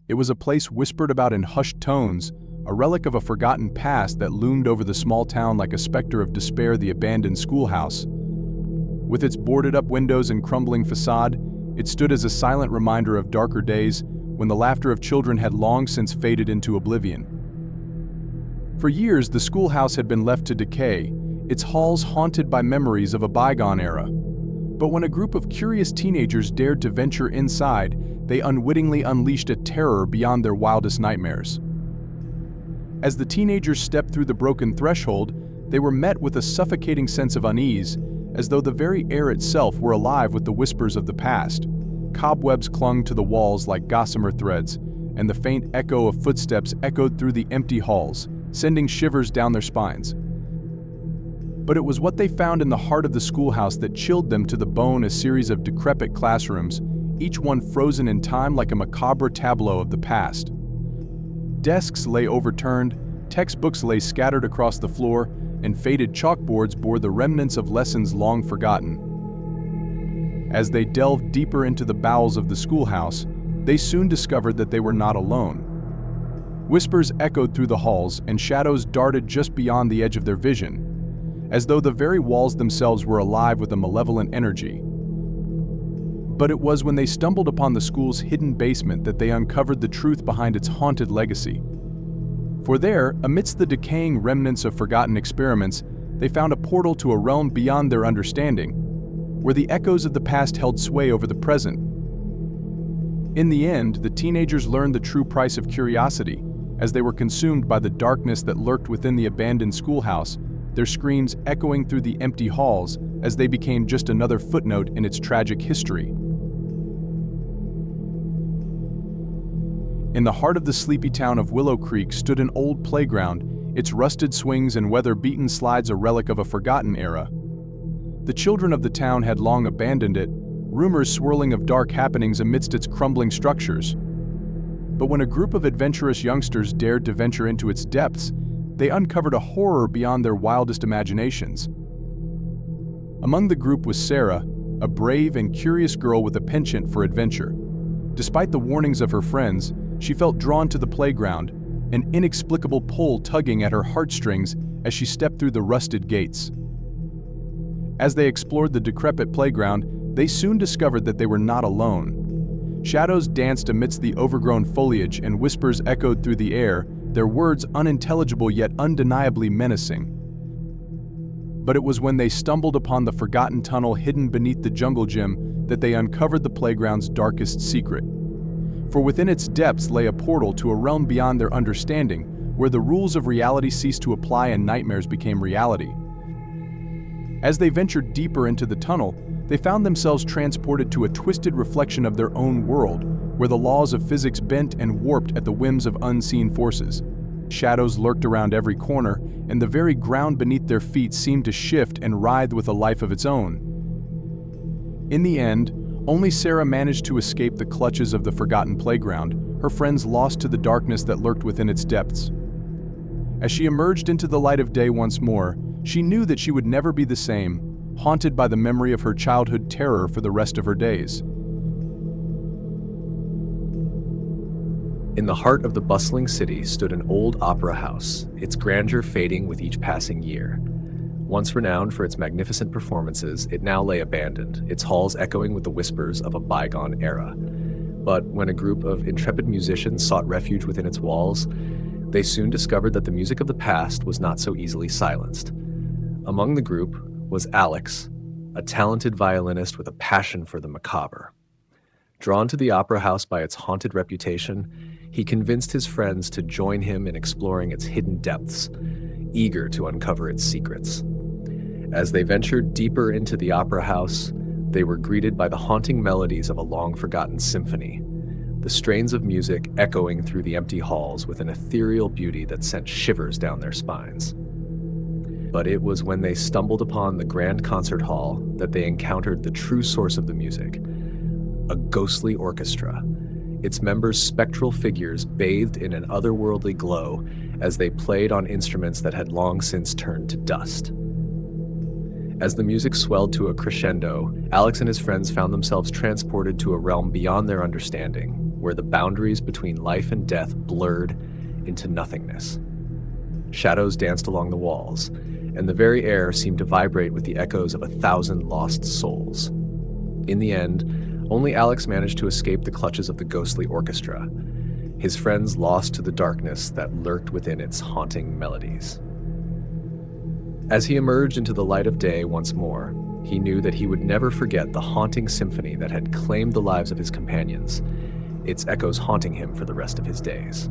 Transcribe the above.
It was a place whispered about in hushed tones, a relic of a forgotten past that loomed over the small town like a specter of despair, the abandoned schoolhouse. With its boarded-up windows and crumbling facade, it stood as a silent reminder of darker days when the laughter of children had long since faded into oblivion. For years, the schoolhouse had been left to decay, its halls haunted by memories of a bygone era. But when a group of curious teenagers dared to venture inside, they unwittingly unleashed a terror beyond their wildest nightmares. As the teenagers stepped through the broken threshold, they were met with a suffocating sense of unease, as though the very air itself were alive with the whispers of the past. Cobwebs clung to the walls like gossamer threads, and the faint echo of footsteps echoed through the empty halls, sending shivers down their spines. But it was what they found in the heart of the schoolhouse that chilled them to the bone, a series of decrepit classrooms, each one frozen in time like a macabre tableau of the past. Desks lay overturned, textbooks lay scattered across the floor, and faded chalkboards bore the remnants of lessons long forgotten. As they delved deeper into the bowels of the schoolhouse, they soon discovered that they were not alone. Whispers echoed through the halls, and shadows darted just beyond the edge of their vision, as though the very walls themselves were alive with a malevolent energy. But it was when they stumbled upon the school's hidden basement that they uncovered the truth behind its haunted legacy. For there, amidst the decaying remnants of forgotten experiments, they found a portal to a realm beyond their understanding, where the echoes of the past held sway over the present. In the end, the teenagers learned the true price of curiosity, as they were consumed by the darkness that lurked within the abandoned schoolhouse, their screams echoing through the empty halls as they became just another footnote in its tragic history. In the heart of the sleepy town of Willow Creek stood an old playground, its rusted swings and weather-beaten slides a relic of a forgotten era. The children of the town had long abandoned it, rumors swirling of dark happenings amidst its crumbling structures. But when a group of adventurous youngsters dared to venture into its depths, they uncovered a horror beyond their wildest imaginations. Among the group was Sarah, a brave and curious girl with a penchant for adventure. Despite the warnings of her friends, she felt drawn to the playground, an inexplicable pull tugging at her heartstrings as she stepped through the rusted gates. As they explored the decrepit playground, they soon discovered that they were not alone. Shadows danced amidst the overgrown foliage and whispers echoed through the air, their words unintelligible yet undeniably menacing. But it was when they stumbled upon the forgotten tunnel hidden beneath the jungle gym that they uncovered the playground's darkest secret. For within its depths lay a portal to a realm beyond their understanding, where the rules of reality ceased to apply and nightmares became reality. As they ventured deeper into the tunnel, they found themselves transported to a twisted reflection of their own world, where the laws of physics bent and warped at the whims of unseen forces. Shadows lurked around every corner, and the very ground beneath their feet seemed to shift and writhe with a life of its own. In the end, only Sarah managed to escape the clutches of the forgotten playground, her friends lost to the darkness that lurked within its depths. As she emerged into the light of day once more, she knew that she would never be the same, haunted by the memory of her childhood terror for the rest of her days. In the heart of the bustling city stood an old opera house, its grandeur fading with each passing year. Once renowned for its magnificent performances, it now lay abandoned, its halls echoing with the whispers of a bygone era. But when a group of intrepid musicians sought refuge within its walls, they soon discovered that the music of the past was not so easily silenced. Among the group was Alex, a talented violinist with a passion for the macabre. Drawn to the opera house by its haunted reputation, he convinced his friends to join him in exploring its hidden depths, eager to uncover its secrets. As they ventured deeper into the opera house, they were greeted by the haunting melodies of a long-forgotten symphony, the strains of music echoing through the empty halls with an ethereal beauty that sent shivers down their spines. But it was when they stumbled upon the grand concert hall that they encountered the true source of the music, a ghostly orchestra, its members spectral figures bathed in an otherworldly glow as they played on instruments that had long since turned to dust. As the music swelled to a crescendo, Alex and his friends found themselves transported to a realm beyond their understanding, where the boundaries between life and death blurred into nothingness. Shadows danced along the walls, and the very air seemed to vibrate with the echoes of 1,000 lost souls. In the end, only Alex managed to escape the clutches of the ghostly orchestra, his friends lost to the darkness that lurked within its haunting melodies. As he emerged into the light of day once more, he knew that he would never forget the haunting symphony that had claimed the lives of his companions, its echoes haunting him for the rest of his days.